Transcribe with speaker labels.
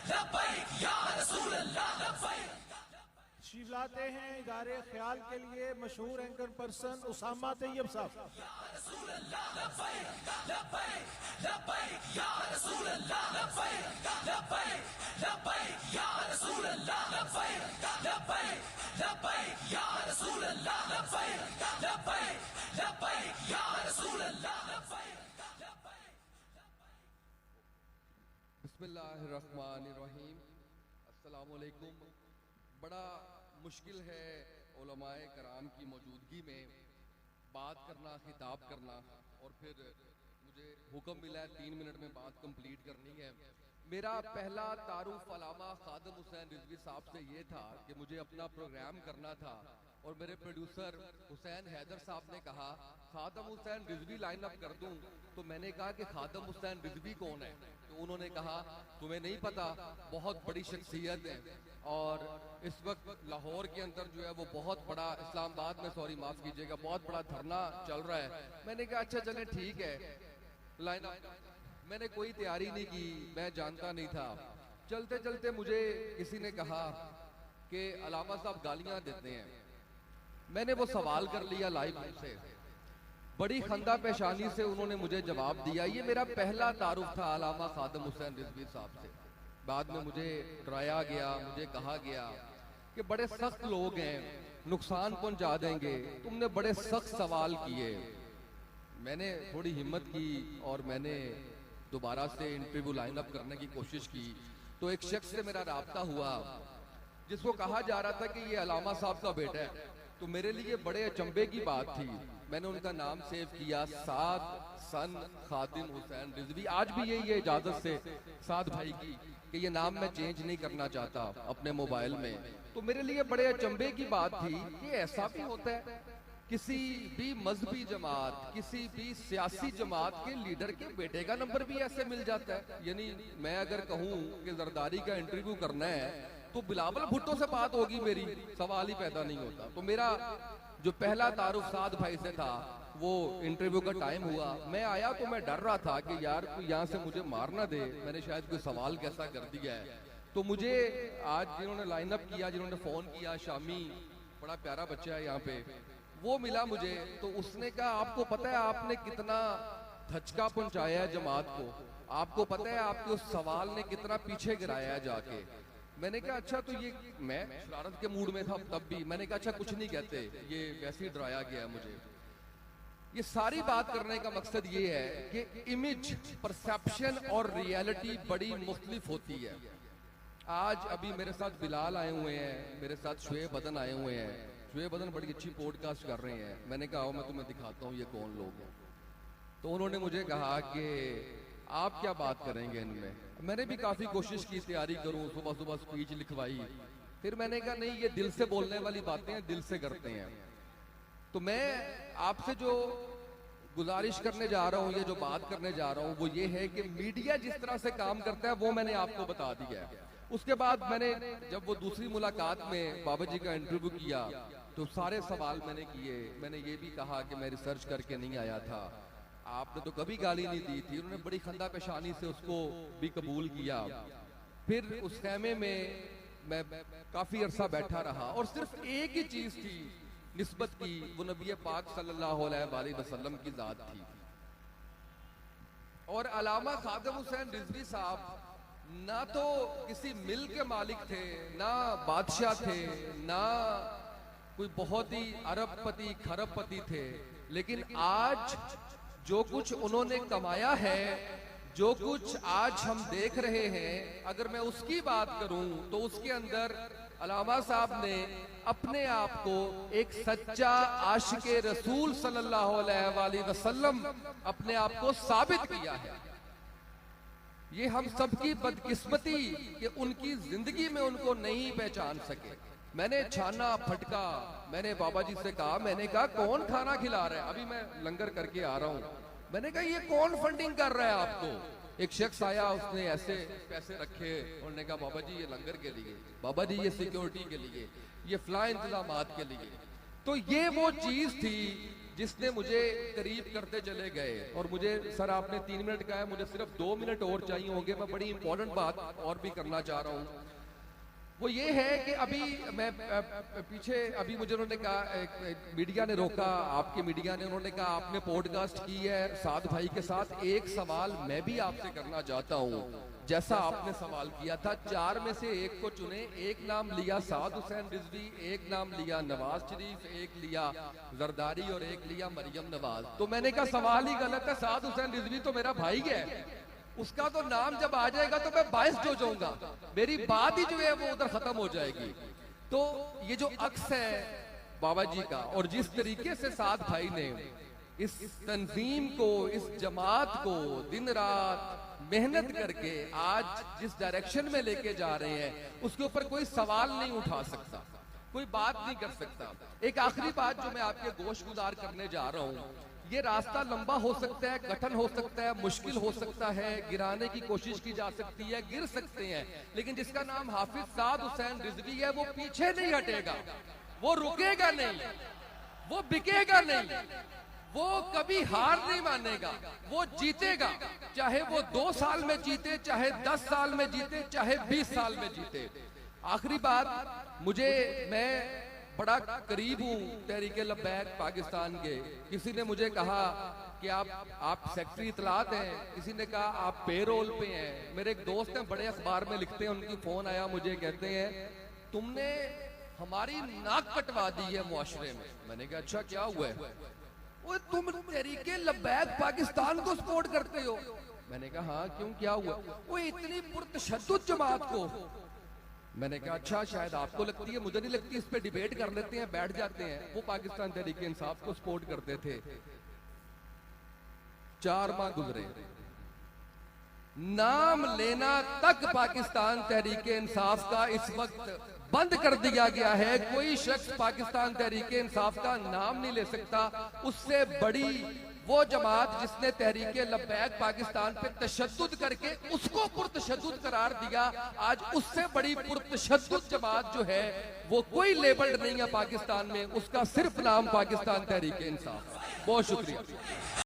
Speaker 1: तशरीफ लाते हैं इदारे ख्याल के लिए मशहूर एंकर पर्सन उसामा तैयब साहब।
Speaker 2: बिस्मिल्लाहिर्रहमानिर्रहीम। अस्सलामुअलैकुम। बड़ा मुश्किल है उलमाए कराम की मौजूदगी में बात करना, खिताब करना, और फिर मुझे हुक्म मिला है 3 मिनट में बात कंप्लीट करनी है। मेरा पहला तारुफ अलामा खादम हुसैन रिजवी साहब से ये था कि मुझे अपना प्रोग्राम करना था, और मेरे प्रोड्यूसर हुसैन हैदर साहब ने कहा खादम हुसैन रिजवी लाइन अप कर दूं, तो मैंने कहा कि खादम हुसैन रिजवी कौन है? तो उन्होंने कहा तुम्हें नहीं पता, बहुत बड़ी शख्सियत है, और इस वक्त लाहौर के अंदर जो है वो बहुत बड़ा, इस्लामाबाद में, सॉरी माफ कीजिएगा, बहुत बड़ा धरना चल रहा है। मैंने कहा अच्छा चले ठीक है, लाइन अप। मैंने कोई तैयारी नहीं की, मैं जानता नहीं था। चलते चलते मुझे किसी ने कहा कि अलामा साहब गालियां देते हैं। मैंने वो सवाल कर लिया लाइव से, बड़ी खंदा पेशानी से उन्होंने मुझे जवाब दिया। ये मेरा पहला तारुफ था अलामा खादम हुसैन रिजवी साहब से। बाद में मुझे डराया गया, मुझे कहा गया कि बड़े सख्त लोग हैं, नुकसान पहुंचा देंगे, तुमने बड़े सख्त सवाल किए। मैंने थोड़ी हिम्मत की और मैंने दोबारा से इंटरव्यू लाइन अप करने की कोशिश की। तो एक शख्स से मेरा राब्ता हुआ जिसको कहा जा रहा था कि ये अलामा साहब का बेटा है। तो मेरे लिए बड़े अचंभे की बात थी। मैंने उनका नाम सेव किया, साद सन खादिम हुसैन रिजवी। आज भी यही है इजाजत से साद भाई की कि ये नाम मैं चेंज नहीं करना चाहता अपने मोबाइल में। तो मेरे लिए बड़े अचंभे की बात थी कि ऐसा भी होता है, किसी भी मजहबी जमात, किसी भी सियासी जमात के लीडर के बेटे का नंबर भी ऐसे मिल जाता है। यानी मैं अगर कहूं कि जरदारी का इंटरव्यू करना है तो बिलावल भुट्टो से बात होगी मेरी, सवाल ही पैदा नहीं होता। तो मेरा जो पहला तारुफ साद भाई से था, वो इंटरव्यू का टाइम हुआ, मैं आया तो मैं डर रहा था कि यार कोई यहाँ से मुझे मार ना दे, मैंने शायद कोई सवाल कैसा कर दिया है। तो मुझे आज जिन्होंने लाइन अप किया, जिन्होंने फोन किया, शामी बड़ा प्यारा बच्चा है यहाँ पे, वो मिला मुझे। तो उसने कहा आपको पता है आपने कितना धचका पहुंचाया है जमात को, आपको पता है आपके उस सवाल ने कितना पीछे गिराया है जाके। मैंने कहा अच्छा, तो ये मैं शरारत के मूड में था तब भी। मैंने कहा अच्छा कुछ नहीं कहते, ये वैसे ही डराया गया मुझे। ये सारी बात करने का मकसद ये है कि इमेज, परसेप्शन और रियलिटी बड़ी मुख्तलिफ होती है। आज अभी मेरे साथ बिलाल आए हुए हैं, मेरे साथ शुएब बदन आए हुए हैं। शुएब बदन बड़ी अच्छी पॉडकास्ट कर रहे हैं। मैंने कहा आओ मैं तुम्हें दिखाता हूँ ये कौन लोग हैं। तो उन्होंने मुझे कहा कि आप क्या बात करेंगे इनमें। मैंने भी काफी कोशिश की तैयारी करूं, सुबह सुबह स्पीच लिखवाई। फिर मैंने कहा नहीं, ये दिल से बोलने वाली बातें हैं, दिल से करते हैं। तो मैं आपसे जो गुजारिश करने जा रहा हूं, ये जो बात करने जा रहा हूं, वो ये है कि मीडिया जिस तरह से काम करता है वो मैंने आपको बता दिया है। उसके बाद मैंने जब वो दूसरी मुलाकात में बाबा जी का इंटरव्यू किया तो सारे सवाल मैंने किए। मैंने ये भी कहा कि मैं रिसर्च करके नहीं आया था, आपने तो कभी गाली नहीं दी थी। उन्होंने बड़ी खंदा पेशानी से उसको भी कबूल किया। फिर उस खेमे में मैं काफी अरसा बैठा रहा और सिर्फ एक ही चीज थी निस्बत की, वो नबी पाक सल्लल्लाहु अलैहि वसल्लम की जात थी। और अलामा खादम हुसैन रिजवी साहब ना तो किसी मिल के मालिक थे, ना बादशाह थे, ना कोई बहुत ही अरबपति खरबपति थे, लेकिन आज जो कुछ उन्होंने कमाया है, जो कुछ आज हम देख रहे हैं, अगर मैं उसकी बात करूं तो उसके अंदर अलामा साहब ने अपने आप को एक सच्चा आशिके रसूल सल्लल्लाहु अलैहि वसल्लम अपने आप को साबित किया है। ये हम सबकी बदकिस्मती कि उनकी जिंदगी में उनको नहीं पहचान सके। मैंने छाना फटका, मैंने बाबा जी से कहा, मैंने कहा कौन खाना खिला रहा है, अभी मैं लंगर करके आ रहा हूँ। मैंने कहा ये कौन फंडिंग कर रहा है आपको। एक शख्स आया, उसने ऐसे पैसे रखे, उन्होंने कहा बाबा जी ये लंगर के लिए, बाबा जी ये सिक्योरिटी के लिए, ये फ्ला इंतजामात के लिए। तो ये वो चीज थी जिसने मुझे करीब करते चले गए। और मुझे सर आपने 3 मिनट कहा है, मुझे सिर्फ 2 मिनट और चाहिए होंगे। मैं बड़ी इंपॉर्टेंट बात और भी करना चाह रहा हूँ, वो ये है कि अभी मैं पीछे अभी मुझे उन्होंने कहा, मीडिया ने रोका, आपके मीडिया ने, उन्होंने कहा आपने पॉडकास्ट की है साद भाई के साथ। एक सवाल मैं भी आपसे करना चाहता हूँ, जैसा आपने सवाल किया था, 4 में से एक को चुने। एक नाम लिया साद हुसैन रिजवी, एक नाम लिया नवाज शरीफ, एक लिया जरदारी और एक लिया मरियम नवाज। तो मैंने कहा सवाल ही गलत है, साद हुसैन रिजवी तो मेरा भाई है, उसका तो नाम जब आ जाएगा तो मैं बायस हो जाऊंगा, मेरी बात ही जो है वो उधर खत्म हो जाएगी। तो ये जो अक्स है बाबा जी का, और जिस तरीके से साद भाई ने इस तंजीम को, इस जमात को दिन रात मेहनत करके आज जिस डायरेक्शन में लेके जा रहे हैं, उसके ऊपर कोई सवाल नहीं उठा सकता, कोई बात नहीं कर सकता। एक आखिरी बात जो मैं आपके गोश गुजार करने जा रहा हूं, ये रास्ता लंबा हो सकता है, कठिन हो सकता है, मुश्किल हो सकता है, गिराने की कोशिश की जा सकती है, गिर सकते हैं, लेकिन जिसका नाम हाफिज साद हुसैन रिजवी है वो पीछे नहीं हटेगा, वो रुकेगा नहीं, वो बिकेगा नहीं, वो कभी हार नहीं मानेगा, वो जीतेगा। चाहे वो 2 साल में जीते, चाहे 10 साल में जीते, चाहे 20 साल में जीते। आखिरी बात, मैं बड़ा करीब हूँ तहरीके लब्बैक पाकिस्तान के। किसी ने मुझे कहा कि आप सेक्रेटरी इतलात हैं, किसी ने कहा आप पेरोल पे हैं। मेरे एक दोस्त हैं, बड़े अखबार में लिखते हैं, उनकी फोन आया मुझे, कहते हैं तुमने हमारी नाक कटवा दी है मुआशरे में। मैंने कहा अच्छा क्या हुआ है? वो तुम तहरीके लब्बैक पाकिस्तान को सपोर्ट करते हो। मैंने कहा हाँ क्यों, क्या हुआ? वो इतनी पुरतशद्दुद जमात को। मैंने कहा अच्छा शायद आपको लगती है, मुझे नहीं लगती, इस पे डिबेट कर लेते हैं, बैठ जाते हैं। वो पाकिस्तान तहरीके इंसाफ को सपोर्ट करते थे। 4 माह गुजरे, नाम लेना तक पाकिस्तान तहरीके इंसाफ का इस वक्त बंद कर दिया गया है। कोई शख्स पाकिस्तान तहरीके इंसाफ का नाम नहीं ले सकता। उससे बड़ी वो जमात जिसने तहरीके लब्बैक पाकिस्तान पे तशद्दुद करके उसको पुरतशद्दुद करार दिया, आज उससे बड़ी पुरतशद्दुद जमात जो है वो कोई लेबल्ड नहीं है पाकिस्तान में, उसका सिर्फ नाम पाकिस्तान तहरीके इंसाफ। बहुत शुक्रिया।